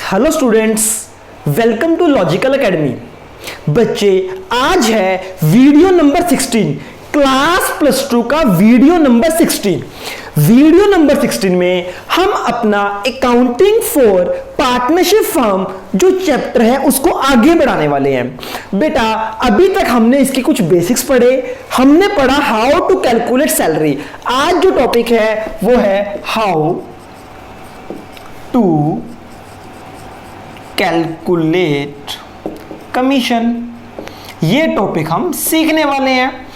Hello students, welcome to Logical Academy. बच्चे, आज है वीडियो नंबर 16, क्लास प्लस 2 का वीडियो नंबर 16। वीडियो नंबर 16 में हम अपना अकाउंटिंग फॉर पार्टनरशिप फर्म जो चैप्टर है उसको आगे बढ़ाने वाले हैं। बेटा, अभी तक हमने इसके कुछ बेसिक्स पढ़े, हमने पढ़ा हाउ टू कैलकुलेट सैलरी। आज जो टॉपिक है वो है हाउ टू कैलकुलेट कमीशन। ये टॉपिक हम सीखने वाले हैं।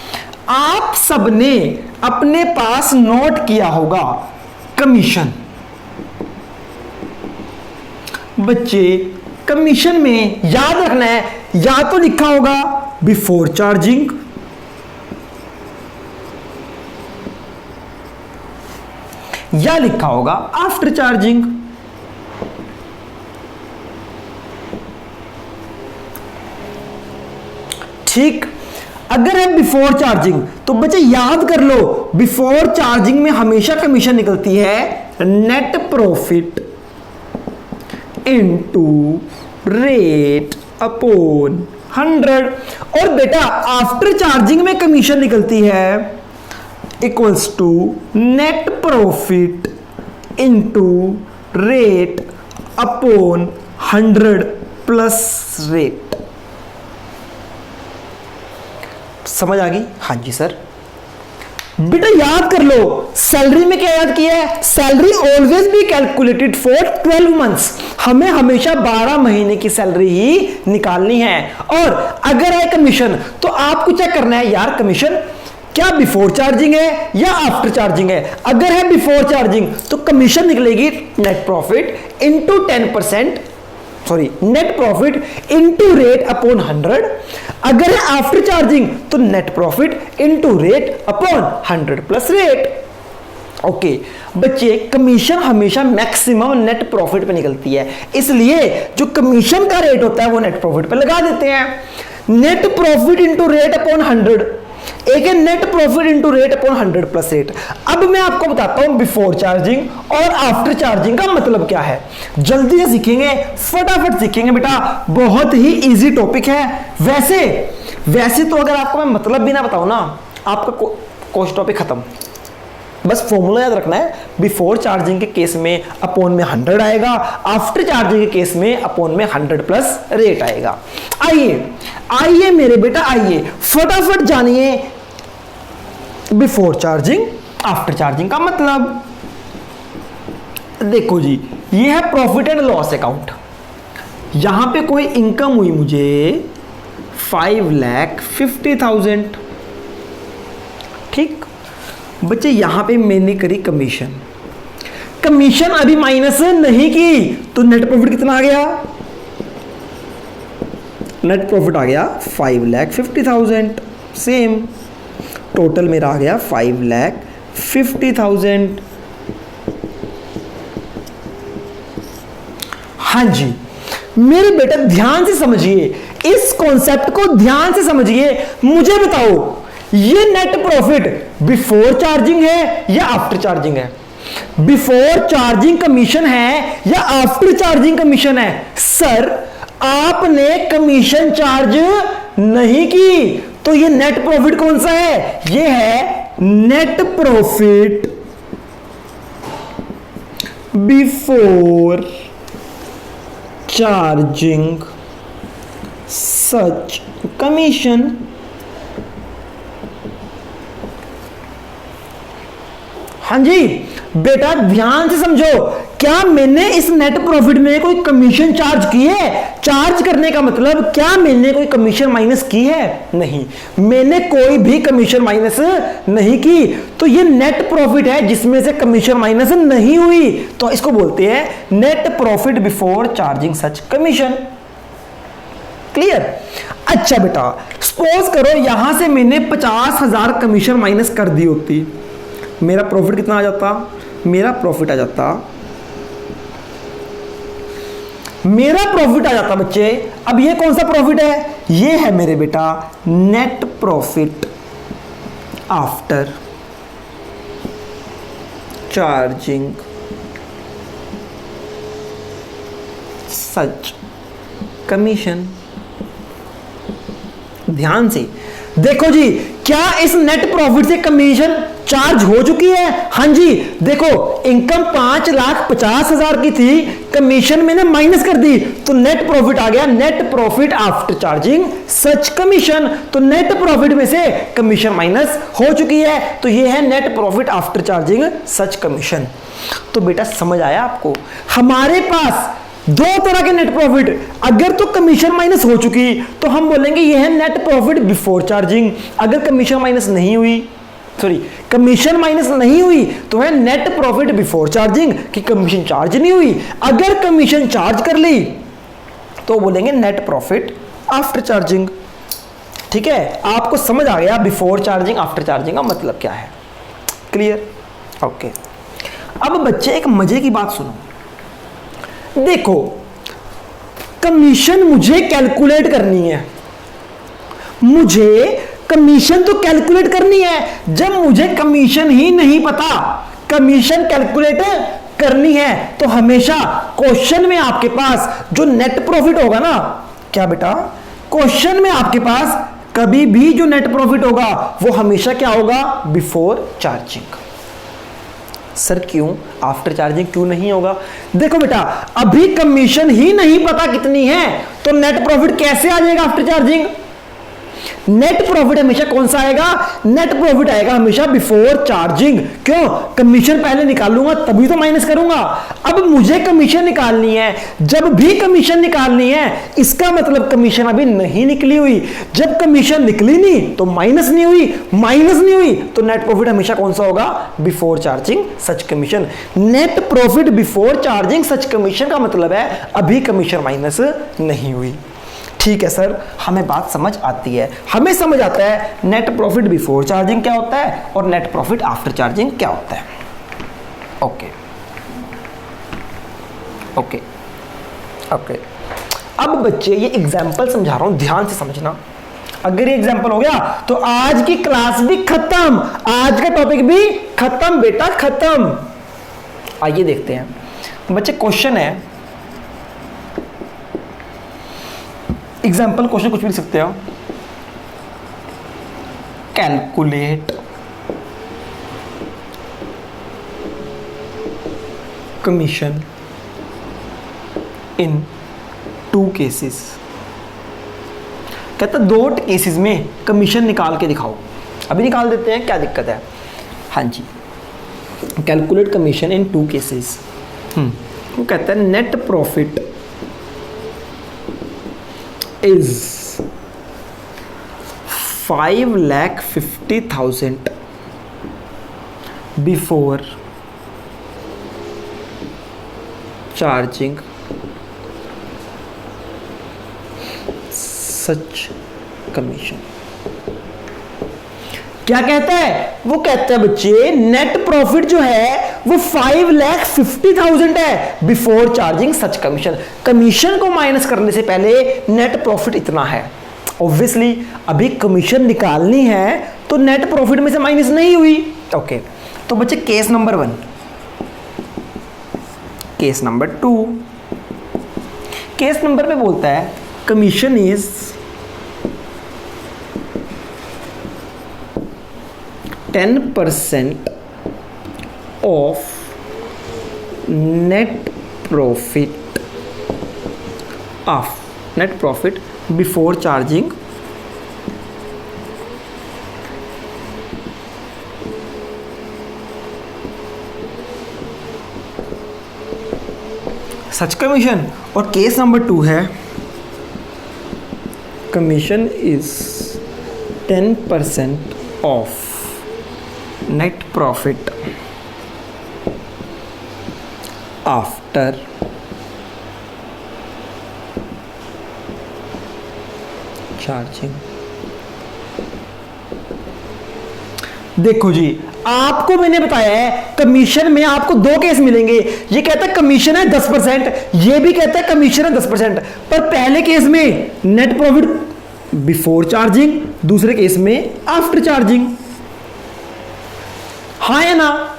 आप सबने अपने पास नोट किया होगा कमीशन। बच्चे, कमीशन में याद रखना है, या तो लिखा होगा बिफोर चार्जिंग, या लिखा होगा आफ्टर चार्जिंग। ठीक, अगर है बिफोर चार्जिंग तो बच्चे याद कर लो, बिफोर चार्जिंग में हमेशा कमीशन निकलती है net profit into rate upon 100। और बेटा, आफ्टर चार्जिंग में कमीशन निकलती है equals to net profit into rate upon 100 plus rate. समझ आ गई? हाँ जी सर। बेटा याद कर लो, सैलरी में क्या याद किया है? Salary always be calculated for 12 months. हमें हमेशा 12 महीने की सैलरी ही निकालनी है। और अगर है कमीशन तो आपको चेक करना है यार, कमीशन क्या बिफोर चार्जिंग है या आफ्टर चार्जिंग है। अगर है बिफोर चार्जिंग तो कमीशन निकलेगी net profit into 10%, sorry net profit into rate upon 100। अगर है आफ्टर चार्जिंग तो net profit into rate upon 100 plus rate. Okay बच्चे, कमीशन हमेशा मैक्सिमम नेट प्रॉफिट पे निकलती है, इसलिए जो कमीशन का रेट होता है वो नेट प्रॉफिट पे लगा देते हैं। Net profit into rate upon 100, एक है net profit into rate upon 100 plus rate. अब मैं आपको बताता हूं बिफोर चार्जिंग और आफ्टर चार्जिंग का मतलब क्या है। जल्दी से सीखेंगे, फटाफट सीखेंगे बेटा, बहुत ही इजी टॉपिक है। वैसे तो अगर आपको मैं मतलब भी ना बताऊं ना, आपका कोर्स टॉपिक खत्म। बस फॉर्मूला याद रखना है, बिफोर चार्जिंग के केस में अपॉन में 100 आएगा, आफ्टर चार्जिंग के केस में अपॉन में 100 प्लस रेट आएगा। आइए मेरे बेटा, आइए फटाफट जानिए बिफोर चार्जिंग आफ्टर चार्जिंग का मतलब। देखो जी, ये है प्रॉफिट एंड लॉस अकाउंट। यहां पे कोई इनकम हुई मुझे 5,50,000। ठीक बच्चे, यहां पे मैंने करी कमीशन। कमीशन अभी माइनस नहीं की तो नेट प्रॉफिट कितना आ गया? नेट प्रॉफिट आ गया 5,50,000। सेम टोटल मेरा आ गया 5,50,000। हाँ जी मेरे बेटा, ध्यान से समझिए, इस कॉन्सेप्ट को ध्यान से समझिए। मुझे बताओ, ये नेट प्रॉफिट बिफोर चार्जिंग है या आफ्टर चार्जिंग है? बिफोर चार्जिंग कमीशन है या आफ्टर चार्जिंग कमीशन है? सर, आपने कमीशन चार्ज नहीं की तो ये नेट प्रॉफिट कौन सा है? ये है net profit before charging such commission. हाँ जी बेटा, ध्यान से समझो, क्या मैंने इस नेट प्रॉफिट में कोई कमीशन चार्ज की है? चार्ज करने का मतलब क्या मैंने कोई कमीशन माइनस की है? नहीं, मैंने कोई भी कमीशन माइनस नहीं की। तो ये नेट प्रॉफिट है जिसमें से कमीशन माइनस नहीं हुई, तो इसको बोलते हैं net profit before charging such commission. Clear? अच्छा बेटा, सपोज करो यहां से मैंने 50,000 कमीशन माइनस कर दी होती, मेरा प्रॉफिट कितना आ जाता? मेरा प्रॉफिट आ जाता बच्चे। अब ये कौन सा प्रॉफिट है? ये है मेरे बेटा net profit after charging such commission. ध्यान से देखो जी, क्या इस नेट प्रॉफिट से कमीशन चार्ज हो चुकी है? हाँ जी, देखो इनकम 5,50,000 की थी, कमीशन मैंने माइनस कर दी तो नेट प्रॉफिट आ गया, net profit after charging such commission. तो नेट प्रॉफिट में से कमीशन माइनस हो चुकी है, तो ये है net profit after charging such commission. तो बेटा समझ आया आपको, हमारे पास दो तरह के नेट प्रॉफिट, अगर तो कमीशन माइनस हो चुकी तो हम बोलेंगे ये है नेट प्रॉफिट बिफोर चार्जिंग, अगर कमीशन माइनस नहीं हुई, सॉरी कमीशन माइनस नहीं हुई तो है नेट प्रॉफिट बिफोर चार्जिंग कि कमीशन चार्ज नहीं हुई, अगर कमीशन चार्ज कर ली तो बोलेंगे नेट प्रॉफिट आफ्टर चार्जिंग। ठीक है, आपको समझ आ गया बिफोर चार्जिंग आफ्टर चार्जिंग का मतलब क्या है? क्लियर? ओके। अब बच्चे एक मजे की बात सुनो, देखो कमीशन मुझे कैलकुलेट करनी है, मुझे कमीशन तो कैलकुलेट करनी है, जब मुझे कमीशन ही नहीं पता, कमीशन कैलकुलेट करनी है तो हमेशा क्वेश्चन में आपके पास जो नेट प्रॉफिट होगा ना, क्या बेटा क्वेश्चन में आपके पास कभी भी जो नेट प्रॉफिट होगा वो हमेशा क्या होगा? Before charging. सर क्यों आफ्टर चार्जिंग क्यों नहीं होगा? देखो बेटा अभी कमीशन ही नहीं पता कितनी है तो नेट प्रॉफिट कैसे आ जाएगा आफ्टर चार्जिंग? नेट प्रॉफिट हमेशा कौन सा आएगा? नेट प्रॉफिट आएगा हमेशा बिफोर चार्जिंग। क्यों? कमीशन पहले निकालूंगा तभी तो माइनस करूंगा। अब मुझे कमीशन निकालनी है, जब भी कमीशन निकालनी है इसका मतलब कमीशन अभी नहीं निकली हुई, जब कमीशन निकली नहीं तो माइनस नहीं हुई, माइनस नहीं हुई तो नेट प्रॉफिट हमेशा कौन सा होगा? Before charging such commission. Net profit before charging such commission का मतलब है अभी कमीशन माइनस नहीं हुई। ठीक है सर, हमें बात समझ आती है, हमें समझ आता है नेट प्रॉफिट बिफोर चार्जिंग क्या होता है और नेट प्रॉफिट आफ्टर चार्जिंग क्या होता है। Okay okay okay. अब बच्चे ये एग्जाम्पल समझा रहा हूं, ध्यान से समझना, अगर ये एग्जाम्पल हो गया तो आज की क्लास भी खत्म, आज का टॉपिक भी खत्म बेटा खत्म। आइए देखते हैं बच्चे, क्वेश्चन है, एग्जाम्पल क्वेश्चन कुछ भी लिख सकते हो, कैलकुलेट कमीशन इन 2 केसेस। कहता 2 केसेस में कमीशन निकाल के दिखाओ। अभी निकाल देते हैं, क्या दिक्कत है? हाँ जी, कैलकुलेट कमीशन इन 2 केसेस। वो कहता है net profit is 5,50,000 before charging such commission। क्या कहता है? वो कहता है बच्चे नेट प्रॉफिट जो है वो 5,50,000 है before charging such commission. Commission को माइनस करने से पहले नेट प्रॉफिट इतना है। ऑब्वियसली अभी कमीशन निकालनी है तो नेट प्रॉफिट में से माइनस नहीं हुई। ओके, तो बच्चे case number 1, case number 2, case number पे बोलता है commission is 10% of net profit before charging such commission. और केस नंबर 2 है commission is 10% of net profit after charging. देखो जी, आपको मैंने बताया है कमीशन में आपको 2 केस मिलेंगे। ये कहता है कमीशन है 10%, ये भी कहता है कमीशन है 10%। पर पहले केस में नेट प्रॉफिट बिफोर चार्जिंग, दूसरे केस में आफ्टर चार्जिंग। हाँ या ना?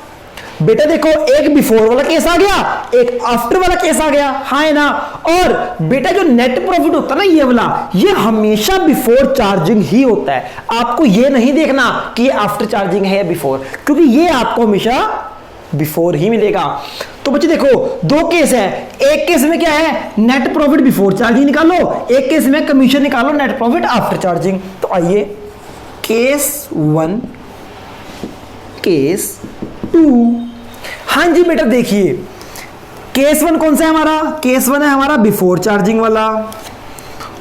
बेटा देखो एक बिफोर वाला केस आ गया, एक आफ्टर वाला केस आ गया, हाँ है ना। और बेटा जो नेट प्रॉफिट होता है ना ये वाला, ये हमेशा बिफोर चार्जिंग ही होता है। आपको ये नहीं देखना कि ये आफ्टर चार्जिंग है या बिफोर, क्योंकि ये आपको हमेशा बिफोर ही मिलेगा। तो बच्चे देखो दो केस है, एक केस में क्या है नेट प्रॉफिट बिफोर चार्जिंग निकालो, एक केस में कमीशन निकालो नेट प्रॉफिट आफ्टर चार्जिंग। तो आइए केस 1 केस 2। हाँ जी बेटा देखिए केस 1 कौन सा है हमारा, केस 1 है हमारा बिफोर चार्जिंग वाला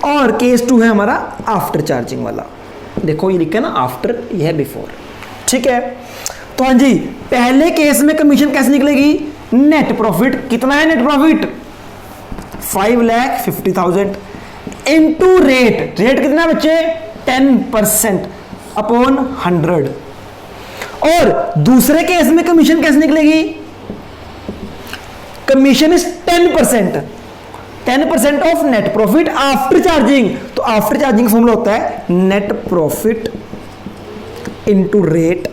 और केस 2 है हमारा आफ्टर चार्जिंग वाला। देखो ये लिखा है ना आफ्टर, ये है बिफोर, ठीक है। तो हाँ जी पहले केस में कमीशन कैसे निकलेगी, नेट प्रॉफिट कितना है, net profit 5,50,000 into rate, rate कितना बच्चे 10% अपॉन 100। और दूसरे केस में कमीशन कैसे निकलेगी, commission is 10% of net profit after charging. तो आफ्टर चार्जिंग फॉर्मूला होता है net profit into rate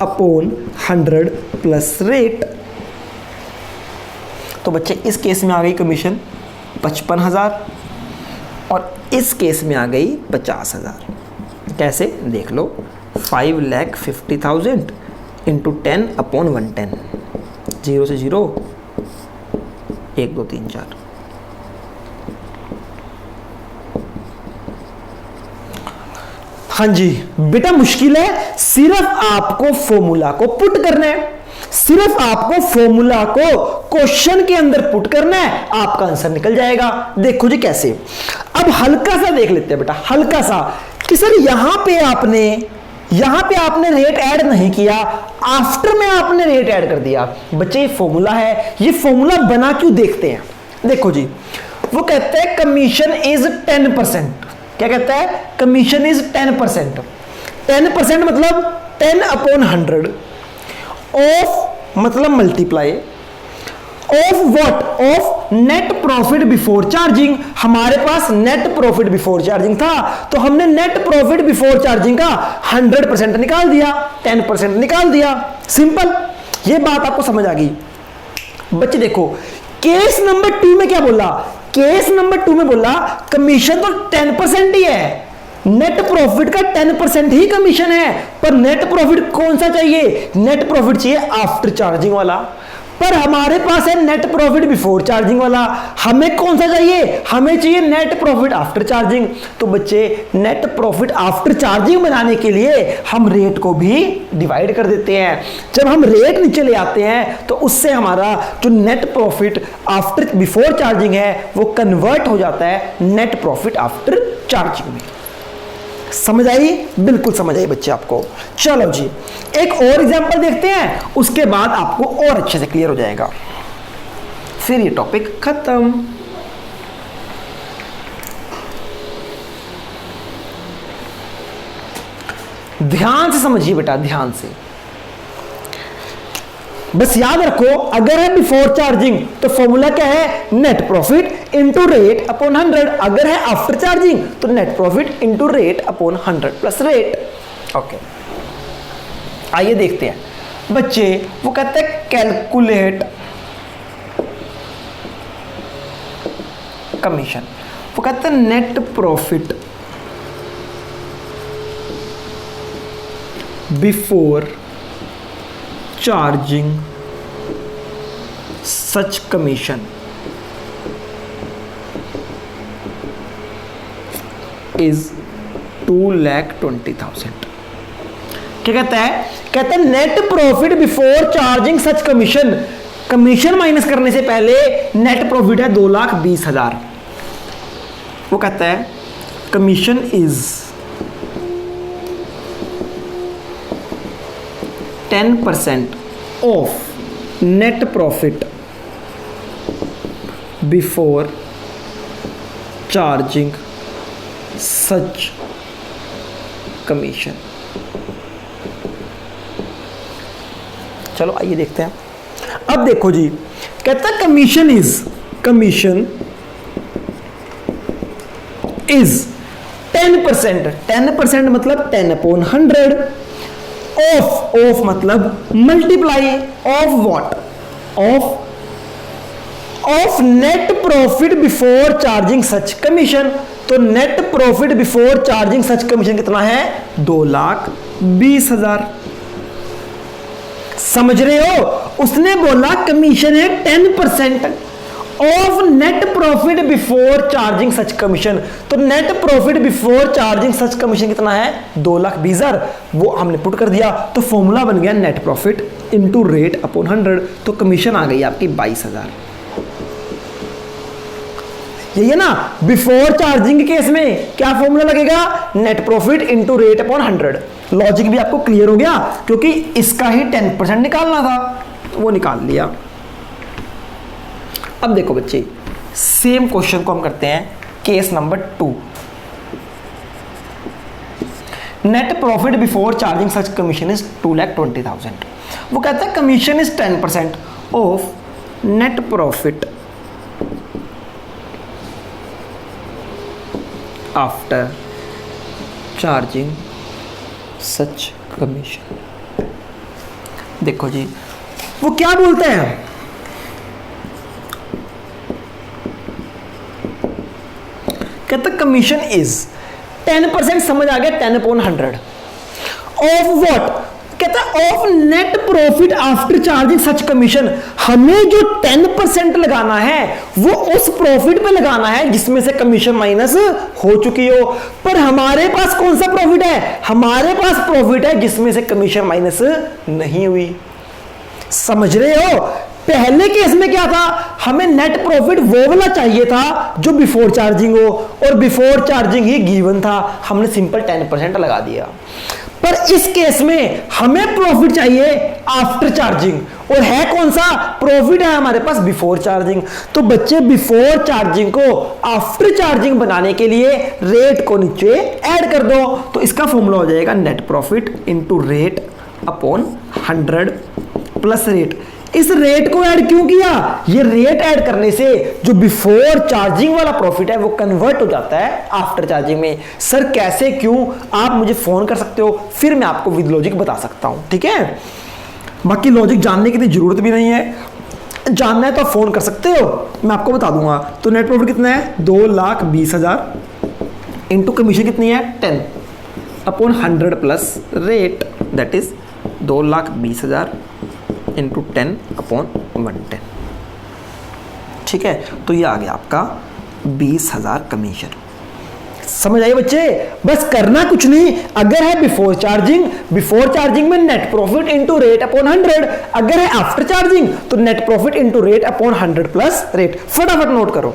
upon 100 plus rate. तो बच्चे इस केस में आ गई कमीशन 55,000 और इस केस में आ गई 50,000। कैसे देख लो, 5,50,000 इंटू 10 अपॉन 110, 0 से 0 1 2 3 4। हाँ जी बेटा मुश्किल है, सिर्फ आपको फॉर्मूला को पुट करना है, सिर्फ आपको फॉर्मूला को क्वेश्चन के अंदर पुट करना है, आपका आंसर निकल जाएगा। देखो जी कैसे, अब हल्का सा देख लेते हैं बेटा, हल्का सा कि सर यहां पे आपने रेट ऐड नहीं किया, आफ्टर में आपने रेट ऐड कर दिया। बच्चे ये फॉर्मूला है, ये फॉर्मूला बना क्यों देखते हैं। देखो जी वो कहते हैं कमीशन इज 10%, क्या कहता है कमीशन इज 10%, 10% मतलब 10 अपॉन 100 ऑफ मतलब multiply of what, of net profit before charging. हमारे पास नेट प्रॉफिट बिफोर चार्जिंग था तो हमने नेट प्रॉफिट बिफोर चार्जिंग का 100% निकाल दिया, 10% निकाल दिया, सिंपल। ये बात आपको समझ आ गई। बच्चे देखो केस नंबर 2 में क्या बोला, केस नंबर 2 में बोला कमीशन तो 10% ही है, नेट प्रॉफिट का 10% ही कमीशन है, पर नेट प्रॉफिट कौन सा चाहिए, नेट प्रॉफिट चाहिए आफ्टर चार्जिंग वाला। पर हमारे पास है नेट प्रॉफिट बिफोर चार्जिंग वाला, हमें कौन सा चाहिए, हमें चाहिए नेट प्रॉफिट आफ्टर चार्जिंग। तो बच्चे नेट प्रॉफिट आफ्टर चार्जिंग बनाने के लिए हम रेट को भी डिवाइड कर देते हैं। जब हम रेट नीचे ले आते हैं तो उससे हमारा जो net profit after before charging है वो कन्वर्ट हो जाता है नेट प्रॉफिट आफ्टर चार्जिंग में। समझ आई, बिल्कुल समझ आई बच्चे आपको। चलो जी एक और एग्जांपल देखते हैं, उसके बाद आपको और अच्छे से क्लियर हो जाएगा, फिर ये टॉपिक खत्म। ध्यान से समझिए बेटा, ध्यान से, बस याद रखो अगर है बिफोर चार्जिंग तो फॉर्मूला क्या है, net profit into rate upon 100। अगर है आफ्टर चार्जिंग तो net profit into rate upon 100 plus rate. Okay आइए देखते हैं बच्चे, वो कहते हैं कैलकुलेट कमीशन, वो कहते हैं net profit before charging such commission is 2,20,000। क्या कहता है, कहता है net profit before charging such commission, commission minus करने से पहले नेट प्रॉफिट है 2,20,000। वो कहता है commission is 10% of net profit before charging such commission. चलो आइए देखते हैं। अब देखो जी कहता है कमीशन इज 10%, 10% मतलब 10 अपॉन 100 ऑफ मतलब multiply of what, of net profit before charging such commission. तो net profit before charging such commission कितना है? 2,20,000। समझ रहे हो? उसने बोला कमीशन है 10% of net profit before charging such commission. तो net profit before charging such commission कितना है? 2,20,000। वो हमने पुट कर दिया, तो फॉर्मूला बन गया net profit into rate upon 100। तो कमीशन आ गई आपकी 22,000। यही है ना? बिफोर चार्जिंग के केस में क्या फॉर्मूला लगेगा? Net profit into rate upon 100। Logic भी आपको क्लियर हो गया, क्योंकि इसका ही 10% निकालना था, तो वो निकाल लिया। अब देखो बच्चे, सेम क्वेश्चन को हम करते हैं case number 2। Net profit before charging such commission is 2,20,000। वो कहता है commission is 10% of net profit after charging such commission. देखो जी, वो क्या बोलते हैं? कहता कमीशन इज 10%, समझ आ गया, 10/100 ऑफ व्हाट? कहता है of net profit after charging such commission. हमें जो 10% लगाना है वो उस प्रॉफिट पे लगाना है जिसमें से कमीशन माइनस हो चुकी हो। पर हमारे पास कौन सा प्रॉफिट है? हमारे पास प्रॉफिट है जिसमें से कमीशन माइनस नहीं हुई। समझ रहे हो? पहले केस में क्या था? हमें नेट प्रॉफिट वो वाला चाहिए था जो बिफोर चार्जिंग हो, और बिफोर चार्जिंग ही गिवन था, हमने सिंपल 10% लगा दिया। पर इस केस में हमें प्रॉफिट चाहिए आफ्टर चार्जिंग, और है कौन सा? प्रॉफिट है हमारे पास बिफोर चार्जिंग। तो बच्चे बिफोर चार्जिंग को आफ्टर चार्जिंग बनाने के लिए रेट को नीचे ऐड कर दो, तो इसका फॉर्मूला हो जाएगा net profit into rate upon 100 plus rate. इस रेट को ऐड क्यों किया? ये रेट ऐड करने से जो बिफोर चार्जिंग वाला प्रॉफिट है वो कन्वर्ट हो जाता है आफ्टर चार्जिंग में। सर कैसे, क्यों? आप मुझे फोन कर सकते हो, फिर मैं आपको विद लॉजिक बता सकता हूं, ठीक है? बाकी लॉजिक जानने की जरूरत भी नहीं है, जानना है तो आप फोन कर सकते हो, मैं आपको बता दूंगा। तो नेट प्रॉफिट कितना है? 2,20,000 इंटू कमीशन कितनी है? 10 upon 100 plus rate, that is 2,20,000 into 10 upon 110। ठीक है, तो ये आ गया आपका 20,000 कमीशन। समझ आइए बच्चे? बस करना कुछ नहीं। अगर है बिफोर चार्जिंग में net profit into rate upon 100, अगर है आफ्टर चार्जिंग तो net profit into rate upon 100 plus rate. फटाफट नोट करो।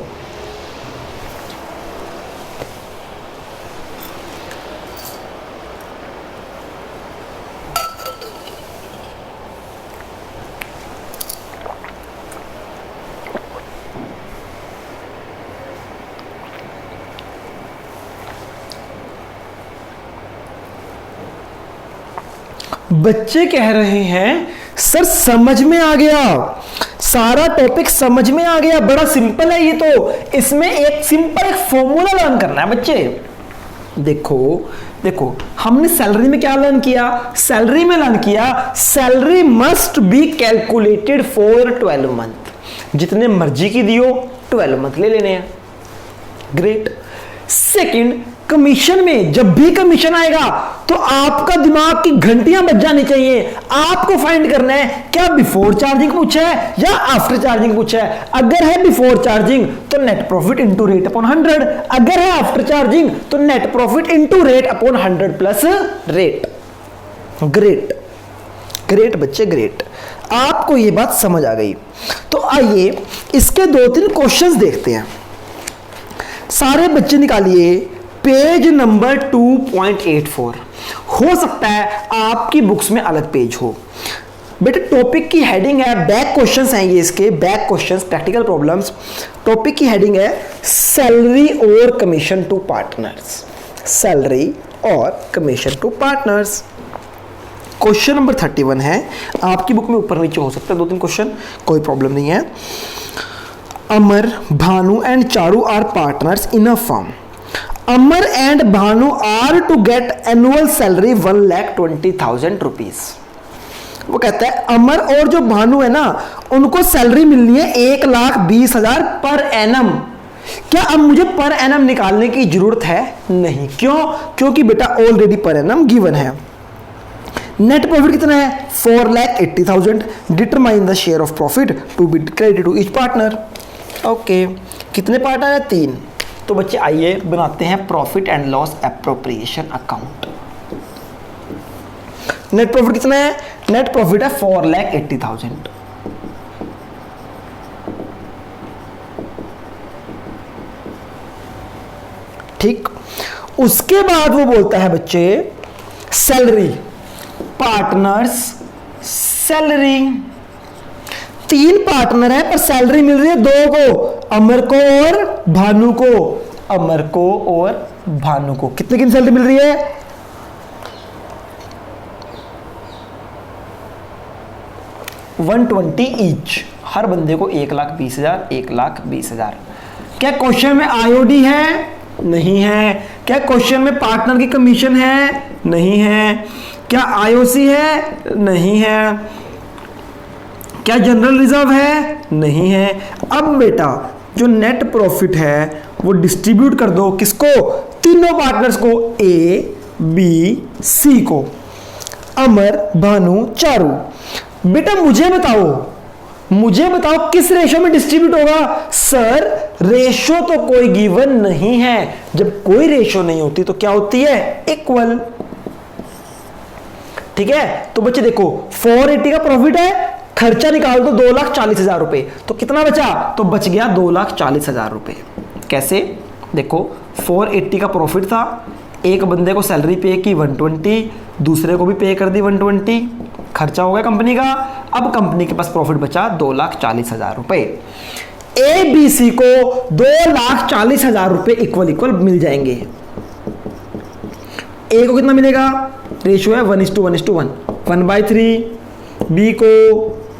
बच्चे कह रहे हैं सर समझ में आ गया, सारा टॉपिक समझ में आ गया, बड़ा सिंपल है ये तो। इसमें एक सिंपल एक फॉर्मूला लर्न करना है बच्चे। देखो हमने सैलरी में क्या लर्न किया? सैलरी में लर्न किया salary must be calculated for 12 month. जितने मर्जी की दियो 12 मंथ ले लेने हैं। ग्रेट। सेकंड, कमीशन में जब भी कमीशन आएगा तो आपका दिमाग की घंटियां बज जानी चाहिए। आपको फाइंड करना है क्या बिफोर चार्जिंग पूछा है या आफ्टर चार्जिंग पूछा है। अगर है बिफोर चार्जिंग तो net profit into rate upon 100, अगर है आफ्टर चार्जिंग तो net profit into rate upon 100 plus rate. Great बच्चे, ग्रेट। आपको ये बात समझ आ गई। तो आइए इसके 2-3 क्वेश्चंस देखते हैं। सारे बच्चे निकालिए पेज नंबर 2.84। हो सकता है आपकी बुक्स में अलग पेज हो। बेटे टॉपिक की हेडिंग है, बैक क्वेश्चंस हैं ये, इसके back questions practical problems. Topic की हेडिंग है सैलरी और कमीशन टू पार्टनर्स। सैलरी और commission to partners. Question number 31 है, आपकी बुक में ऊपर नीचे हो सकता है 2-3 क्वेश्चन, कोई प्रॉब्लम नहीं है। Amar, Bhanu and Charu are partners in a firm. Amar and Bhanu are to get annual salary 1,20,000 rupees. वो कहता है अमर और जो भानु है ना, उनको सैलरी मिलनी है 1,20,000 पर एनम। क्या अब मुझे पर एनम निकालने की जरूरत है? नहीं। क्यों? क्योंकि बेटा ऑलरेडी पर एनम गिवन है। नेट प्रॉफिट कितना है? 4,80,000। Determine the share of profit to be credited to each partner. Okay, कितने पार्टनर है? 3। तो बच्चे आइए बनाते हैं profit and loss appropriation account. Net profit कितना है? नेट प्रॉफिट है 4,80,000। ठीक, उसके बाद वो बोलता है बच्चे सैलरी, पार्टनर्स सैलरी। 3 पार्टनर है पर सैलरी मिल रही है 2 को, अमर को और भानु को। अमर को और भानु को कितने की सैलरी मिल रही है? 120 ईच। हर बंदे को 1,20,000 1,20,000। क्या क्वेश्चन में आईओडी है? नहीं है। क्या क्वेश्चन में पार्टनर की कमीशन है? नहीं है। क्या आईओसी है? नहीं है। क्या जनरल रिजर्व है? नहीं है। अब बेटा जो नेट प्रॉफिट है वो डिस्ट्रीब्यूट कर दो किसको? तीनों पार्टनर्स को, ए बी सी को, अमर भानु चारू। बेटा मुझे बताओ किस रेशो में डिस्ट्रीब्यूट होगा? सर रेशो तो कोई गिवन नहीं है। जब कोई रेशो नहीं होती तो क्या होती है? इक्वल। ठीक है, तो बच्चे देखो 480 का प्रॉफिट है, खर्चा निकाल दो 2,40,000 रुपए, तो कितना बचा? तो बच गया 2,40,000 रुपए। कैसे? देखो 480 का प्रॉफिट था, एक बंदे को सैलरी पे की 120, दूसरे को भी पे कर दी 120, खर्चा हो गया कंपनी का। अब कंपनी के पास प्रॉफिट बचा 2,40,000 रुपए। ए बी सी को 2,40,000 रुपए इक्वल मिल जाएंगे। ए को कितना मिलेगा? रेशियो है 1:1:1, 1/3। बी को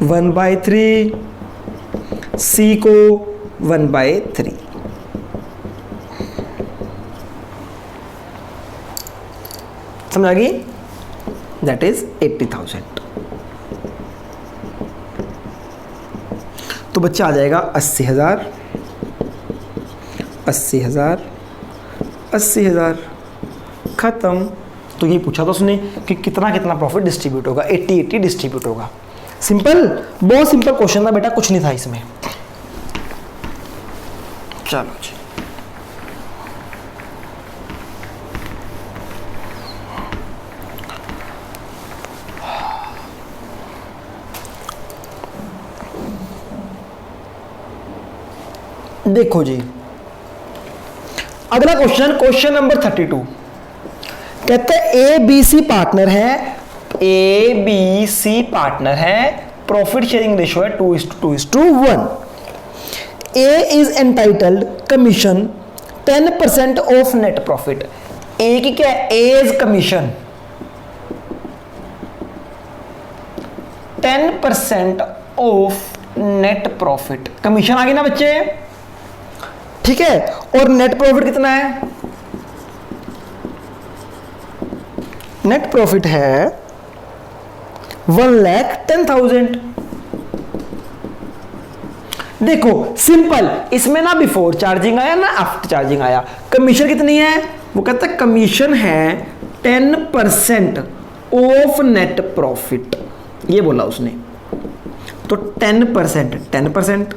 1/3, सी को 1/3। समझ आ गई? That is 80,000। तो बच्चा आ जाएगा 80,000, 80,000, 80,000, खत्म। तो ये पूछा था उसने कि कितना कितना प्रॉफिट डिस्ट्रीब्यूट होगा? 80-80 डिस्ट्रीब्यूट होगा। सिंपल, बहुत सिंपल क्वेश्चन था बेटा, कुछ नहीं था इसमें। चलो जी, देखो जी अगला क्वेश्चन, क्वेश्चन नंबर 32। कहते हैं ए बी सी पार्टनर है, ए बी सी पार्टनर है, प्रॉफिट शेयरिंग रेशियो है 2:2:1। A is entitled commission 10% of net profit. A की क्या है? As commission 10% of net profit. Commission आ गई ना बच्चे? ठीक है, और नेट प्रॉफिट कितना है? नेट प्रॉफिट है 1,10,000। देखो सिंपल, इसमें ना बिफोर चार्जिंग आया ना आफ्टर चार्जिंग आया। कमीशन कितनी है? वो कहता है कमीशन है 10% ऑफ नेट प्रॉफिट, ये बोला उसने। तो 10%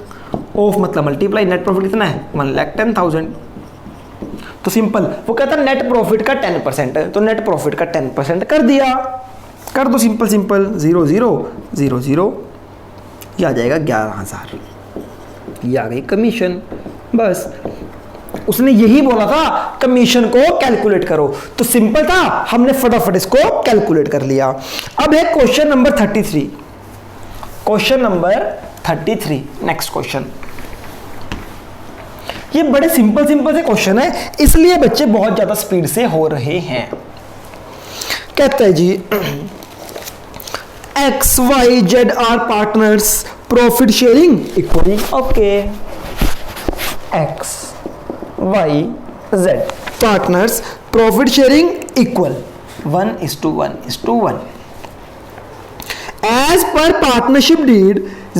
ऑफ मतलब मल्टीप्लाई, नेट प्रॉफिट कितना है? 1,10,000। तो सिंपल, वो कहता है नेट प्रॉफिट का 10% है, तो नेट प्रॉफिट का 10% कर दिया। कर दो सिंपल 0 0 0 0, ये आ जाएगा 11,000। ये आ गई कमीशन। बस उसने यही बोला था कमीशन को कैलकुलेट करो, तो सिंपल था, हमने फटाफट इसको कैलकुलेट कर लिया। अब है question number 33। Question number 33, next question. ये बड़े सिंपल से क्वेश्चन है, इसलिए बच्चे बहुत ज्यादा स्पीड से हो रहे हैं। कहते हैं जी XYZ are partners, profit sharing equally. Okay, XYZ partners profit sharing equal 1:1:1. As per partnership deed,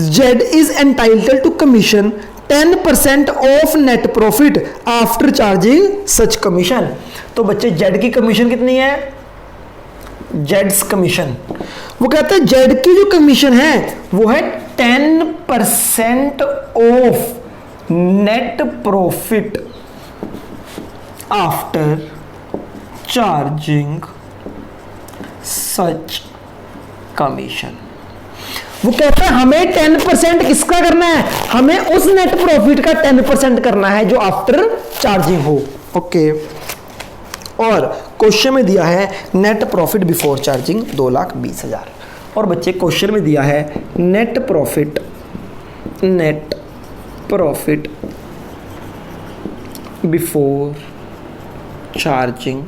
Z is entitled to commission 10% of net profit after charging such commission. तो बच्चे Z की कमीशन कितनी है? Z's कमीशन, वो कहते हैं Z की जो कमीशन है वो है 10% of net profit after charging such commission. वो कहता है हमें 10% किसका करना है, हमें उस नेट प्रॉफिट का 10% करना है जो आफ्टर चार्जिंग हो. ओके. और क्वेश्चन में दिया है नेट प्रॉफिट बिफोर चार्जिंग 2,20,000. और बच्चे क्वेश्चन में दिया है net profit before charging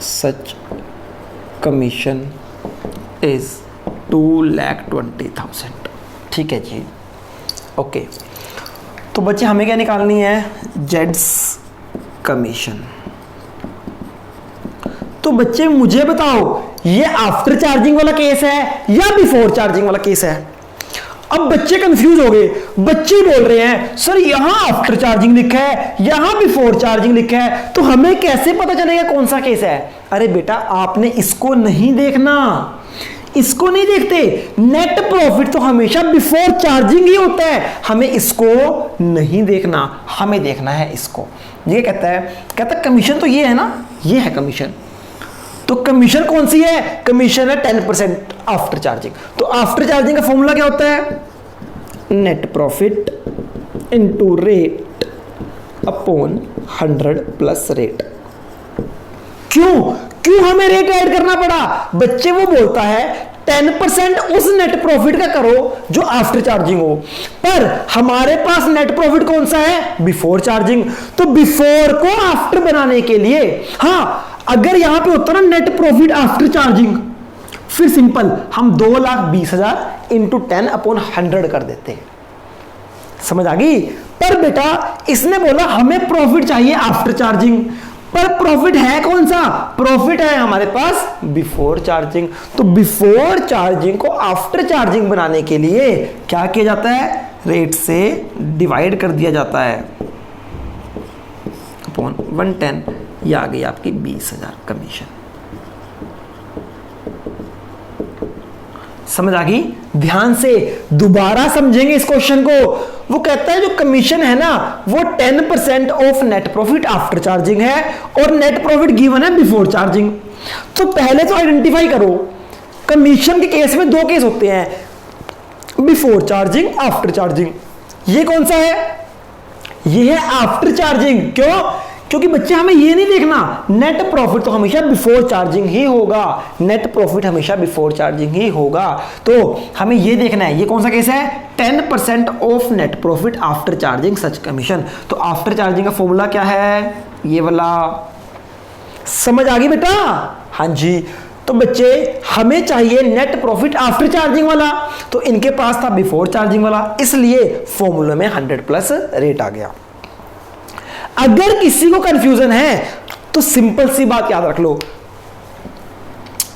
such commission is 2,20,000. ठीक है जी. ओके. तो बच्चे हमें क्या निकालनी है, जेड्स कमीशन. तो बच्चे मुझे बताओ ये आफ्टर चार्जिंग वाला केस है या बिफोर चार्जिंग वाला केस है. अब बच्चे कंफ्यूज हो गए. बच्चे बोल रहे हैं सर यहां आफ्टर चार्जिंग लिखा है, यहां बिफोर चार्जिंग लिखा है, तो हमें कैसे पता चलेगा कौन सा केस है. अरे बेटा आपने इसको नहीं देखना, इसको नहीं देखते. नेट प्रॉफिट तो हमेशा बिफोर चार्जिंग ही होता है, हमें इसको नहीं देखना, हमें देखना है इसको. ये कहता है कमीशन तो ये है ना, ये है कमीशन. तो कमीशन कौन सी है, कमीशन है 10% आफ्टर चार्जिंग. तो आफ्टर चार्जिंग का फॉर्मूला क्या होता है, net profit into rate upon 100 plus rate. क्यों हमें रेट ऐड करना पड़ा, बच्चे वो बोलता है 10% उस नेट प्रॉफिट का करो जो आफ्टर चार्जिंग हो, पर हमारे पास नेट प्रॉफिट कौन सा है, बिफोर चार्जिंग. तो बिफोर को आफ्टर बनाने के लिए, हाँ अगर यहां पे होता ना नेट प्रॉफिट आफ्टर चार्जिंग, फिर सिंपल हम 2,20,000 इंटू 10/100 कर देते. समझ आ गई. पर बेटा इसने बोला हमें प्रॉफिट चाहिए आफ्टर चार्जिंग, पर प्रॉफिट है कौन सा, प्रॉफिट है हमारे पास बिफोर चार्जिंग. तो बिफोर चार्जिंग को आफ्टर चार्जिंग बनाने के लिए क्या किया जाता है, रेट से डिवाइड कर दिया जाता है अपॉन 110. ये आ गई आपकी 20,000 कमीशन. समझ आ गई. ध्यान से दोबारा समझेंगे इस क्वेश्चन को. वो कहता है जो कमीशन है ना वो 10% of net profit after charging है और नेट प्रॉफिट गिवन है बिफोर चार्जिंग. तो पहले तो आइडेंटिफाई करो, कमीशन के केस में दो केस होते हैं, बिफोर चार्जिंग, आफ्टर चार्जिंग. ये कौन सा है, ये है आफ्टर चार्जिंग. क्यों, क्योंकि बच्चे हमें ये नहीं देखना, नेट प्रॉफिट तो हमेशा बिफोर चार्जिंग ही होगा, नेट प्रॉफिट हमेशा बिफोर चार्जिंग ही होगा. तो हमें ये देखना है ये कौन सा केस है, 10% of net profit after charging such commission. तो आफ्टर चार्जिंग का फॉर्मूला क्या है, ये वाला. समझ आ गई बेटा, हाँ जी. तो बच्चे हमें चाहिए नेट प्रॉफिट आफ्टर चार्जिंग वाला, तो इनके पास था बिफोर चार्जिंग वाला, इसलिए फॉर्मूला में 100 प्लस रेट आ गया. अगर किसी को कंफ्यूजन है तो सिंपल सी बात याद रख लो,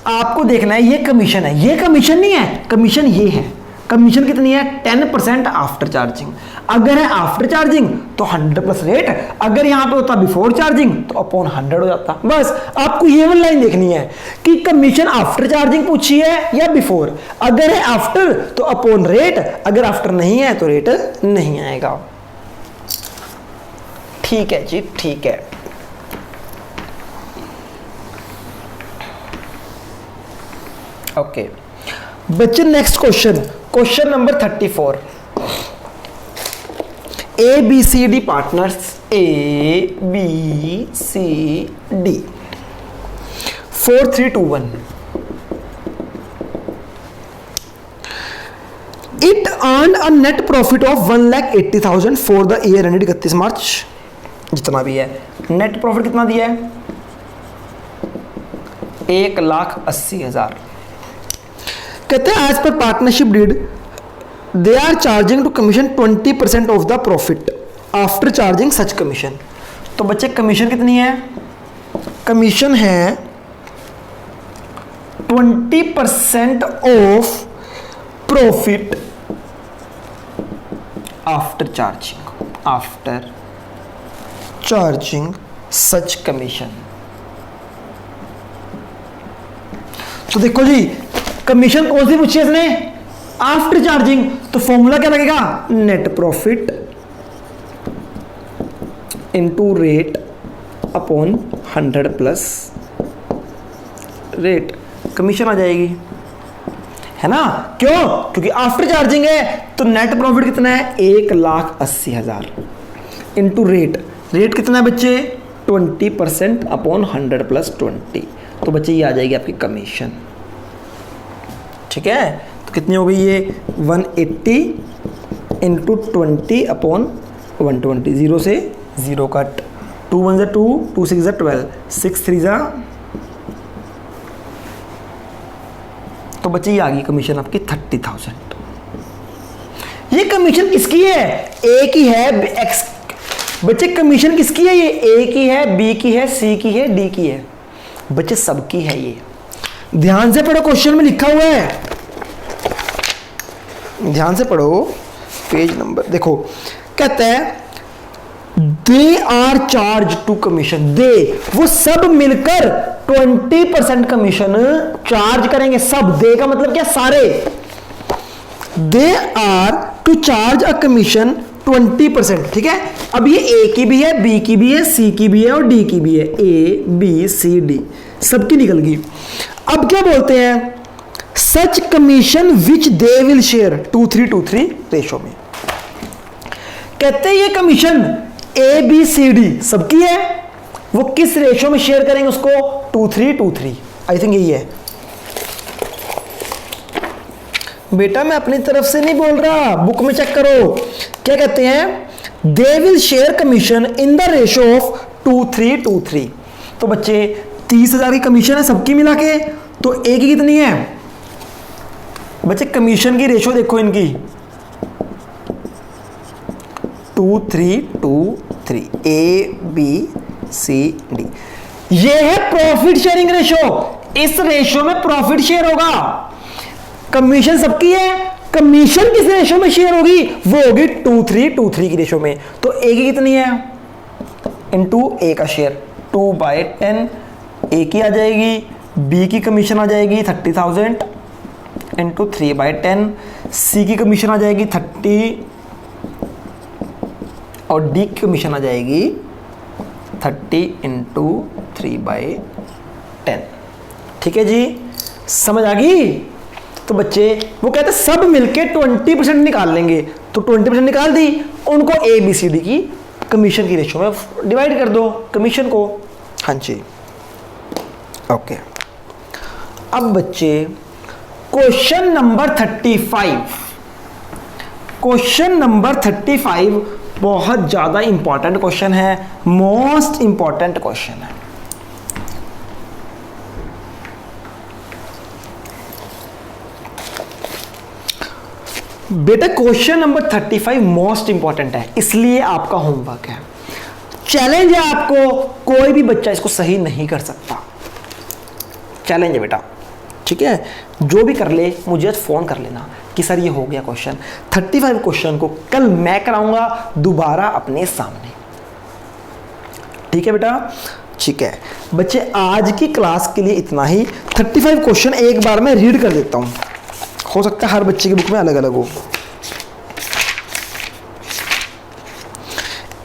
आपको देखना है ये कमीशन है, ये कमीशन नहीं है, कमीशन ये है. कमीशन कितनी है, 10% आफ्टर चार्जिंग. अगर है आफ्टर चार्जिंग तो 100 प्लस रेट, अगर यहां पे होता बिफोर चार्जिंग तो अपॉन 100 हो जाता. बस आपको ये वाली लाइन देखनी है कि कमीशन आफ्टर चार्जिंग पूछी है या बिफोर. अगर है आफ्टर तो अपॉन रेट, अगर आफ्टर नहीं है तो रेट नहीं आएगा. ठीक है जी, ठीक है. ओके बच्चे next question, question number 34. ABCD partners, ABCD 4321. It earned a net profit of 1,80,000 for the year ended 31 मार्च. जितना भी है नेट प्रॉफिट कितना दिया है, 1,80,000. कहते हैं as per partnership deed they are charging to commission 20% of the profit after charging such commission. तो बच्चे कमीशन कितनी है? कमीशन है 20% of profit after charging such commission. तो देखो जी, कमीशन कौन सी पूछी है इसने? After charging. तो फॉर्मूला क्या लगेगा? Net profit into rate upon 100 plus rate, commission आ जाएगी, है ना? क्यों? क्योंकि आफ्टर चार्जिंग है तो नेट प्रॉफिट कितना है? 1,80,000 इनटू रेट कितना है बच्चे? 20% अपॉन 100 प्लस 20। तो बच्चे ये आ जाएगी आपकी कमीशन। ठीक है, तो कितनी हो गई ये? 180 इंटू 20 अपॉन 120, 0 से 0 कट, 2 1 जा 2, 2 6 जा 12, 6 3 जा, तो बच्चे ये आ गई कमीशन आपकी 30,000। ये कमीशन किसकी है? ए की है, एक्स। बच्चे कमीशन किसकी है? ये ए की है, बी की है, सी की है, डी की है। बच्चे सबकी है ये। ध्यान से पढ़ो, क्वेश्चन में लिखा हुआ है, ध्यान से पढ़ो। पेज नंबर देखो, कहता है they are charge to commission. They, वो सब मिलकर 20% कमीशन चार्ज करेंगे। सब, दे का मतलब क्या? सारे। They are to charge a commission 20%। ठीक है, अब ये ए की भी है, बी की भी है, सी की भी है और डी की भी है। ए बी सी डी सबकी निकल गई। अब क्या बोलते हैं? Such commission which they will share 2-3-2-3 ratio में। कहते हैं ये commission A B C D सबकी है, वो किस रेशो में शेयर करेंगे उसको? 2-3-2-3। आई थिंक यही है बेटा, मैं अपनी तरफ से नहीं बोल रहा, बुक में चेक करो। क्या कहते हैं? दे will share commission in the ratio of 2-3-2-3। तो बच्चे 30,000 की कमीशन है सबकी मिला के, तो ए की कितनी है? बच्चे कमीशन की रेशो देखो इनकी, 2-3-2-3, ए बी सी डी। ये है प्रॉफिट शेयरिंग रेशो। इस रेशो में प्रॉफिट शेयर होगा। कमीशन सबकी है, कमीशन किस रेशो में शेयर होगी? वो होगी 2-3-2-3 की रेशो में। तो ए की कितनी है? इनटू ए का शेयर 2/10 ए की आ जाएगी, बी की कमीशन आ जाएगी 30,000 इंटू 3/10, सी की कमीशन आ जाएगी 30 और डी की कमीशन आ जाएगी 30 इंटू 3/10। ठीक है जी, समझ आ गई? तो बच्चे वो कहते हैं सब मिलके 20% निकाल लेंगे, तो 20% निकाल दी, उनको ए बी सी डी की कमीशन की रेशो में डिवाइड कर दो कमीशन को। हाँ जी, ओके। अब बच्चे क्वेश्चन नंबर 35, क्वेश्चन नंबर 35 बहुत ज्यादा इंपॉर्टेंट क्वेश्चन है, मोस्ट इंपॉर्टेंट क्वेश्चन है। बेटा क्वेश्चन नंबर 35 मोस्ट इंपॉर्टेंट है, इसलिए आपका होमवर्क है, चैलेंज है आपको, कोई भी बच्चा इसको सही नहीं कर सकता, चैलेंज है बेटा। ठीक है, जो भी कर ले मुझे फोन कर लेना कि सर ये हो गया क्वेश्चन। 35 क्वेश्चन को कल मैं कराऊंगा दोबारा अपने सामने। ठीक है बेटा, ठीक है बच्चे, आज की क्लास के लिए इतना ही। 35 क्वेश्चन एक बार मैं रीड कर देता हूं, हो सकता है हर बच्चे की बुक में अलग अलग हो।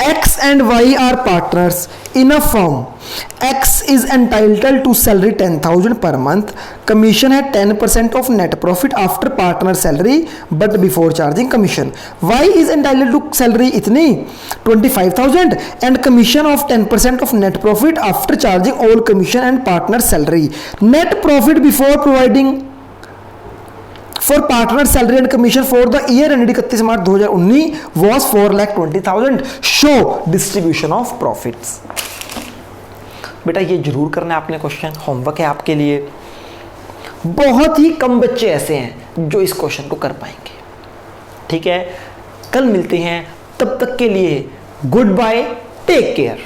X and Y are partners in a firm. X is entitled to salary 10,000 per month. Commission है 10% of net profit after partner salary but before charging commission. Y is entitled to salary इतनी 25,000 and commission of 10% of net profit after charging all commission and partner salary. Net profit before providing for partner salary and commission for the year ended 31 March 2019 was 4,20,000. Show distribution of profits. बेटा ये जरूर करना है आपने, question homework है आपके लिए। बहुत ही कम बच्चे ऐसे हैं जो इस क्वेश्चन को कर पाएंगे। ठीक है, कल मिलते हैं, तब तक के लिए गुड बाय, टेक केयर।